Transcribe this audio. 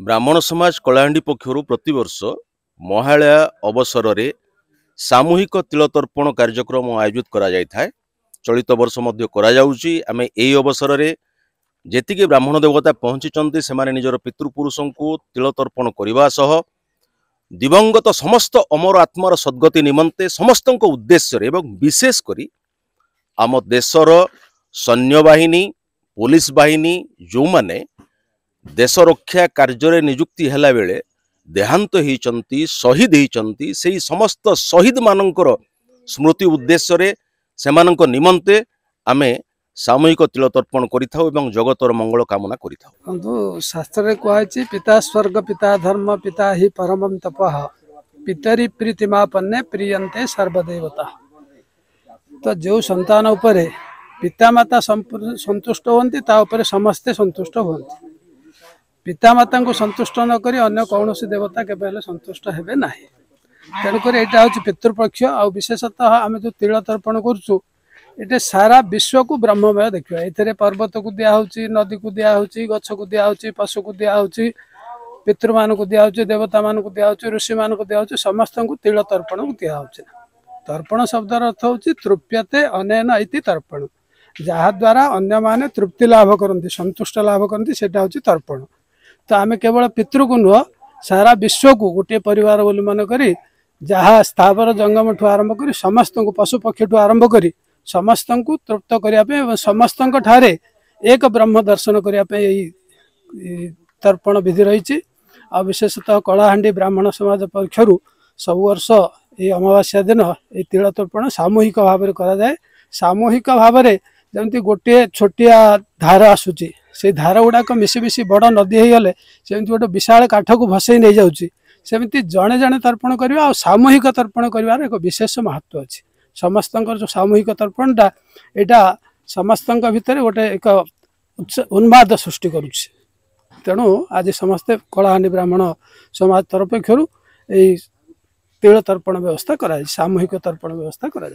ब्राह्मण समाज कलाहांडी पक्षर प्रतिवर्ष महालया अवसर रे सामूहिक तिलतर्पण कार्यक्रम आयोजित करा जाय थाए। चलित वर्ष मध्य करा जाउची। आमे एई अवसर रे जेतिके ब्राह्मण देवता पहुंची से निजर पितृपुरुषों को तिलतर्पण करने सह दिवंगत समस्त अमर आत्मार सद्गति निमंते समस्त उद्देश्य एवं विशेष करी आम देशर सैन्य बाहिनी पुलिस बाहिनी जो माने देश रक्षा कार्य नियुक्ति हैला बेले देहांत होइचंती शहीद होइचंती सेही समस्त शहीद मानकर स्मृति उद्देश्य रे सेमानंक निमंते आमे सामूहिक तिलतर्पण करिथाउ एवं जगतर मंगल कामना करिथाउ। बंधु शास्त्र रे कहैछि पिता स्वर्ग पिता धर्म पिता ही परमं तपः पितरी प्रीतिमापन्ने प्रियन्ते सर्वदेवता। तो जो संतान उपरे पिता माता संतुष्ट होती ता उपरे समस्ते संतुष्ट होती। पिता माता को संतुष्ट न करी अन्य कौन देवता केवल संतुष्ट हेबे नाही। तेणुक यहाँ हूँ पितृपक्ष आ विशेषतः आम जो तिल तर्पण करुँ ये सारा विश्व को ब्रह्ममय देखा। ये पर्वत को दिखाई नदी को दिखाई गछ को दिखाई पशु को दिखाई पितृ मान को दिखाई देवता मान को दिखाई ऋषि मान को दिखाई समस्त को तिल तर्पण को दिखाई। तर्पण शब्दर अर्थ हूँ तृप्यते अनेन इति तर्पण जहा द्वारा अन्य माने तृप्ति लाभ करती संतुष्ट लाभ करती से हूँ तर्पण। तो आम केवल पितृ को नुह सारा विश्व को गोटे परिवार बोली मन करी जहाँ स्थावर जंगम ठू आरंभ कर समस्त को पशु पक्षी ठू आरंभ कर समस्त को तृप्त करने समस्त ठारे एक ब्रह्म दर्शन करने तर्पण विधि रही। आ विशेषतः कलाहांडी ब्राह्मण समाज पक्षर सब वर्ष ये अमावास्या दिन ये तिल तर्पण सामूहिक भाव में कराए। सामूहिक भाव में जमती गोटे छोटिया धार आसूची से धार गुड़ाक मिसी मिसी बड़ नदी हो गले सेमती गोटे विशाल काठ को भसई नहीं जाऊँगी सेमती जड़े जड़े तर्पण करवा और सामूहिक तर्पण कर एक विशेष महत्व अच्छी। समस्त जो सामूहिक तर्पणटा यहाँ समस्त भितर गोटे एक उन्माद सृष्टि करुच्ची। तेणु आज समस्ते कलाहांडी ब्राह्मण समाज तरफ तिल तर्पण व्यवस्था कराई सामूहिक तर्पण व्यवस्था करा।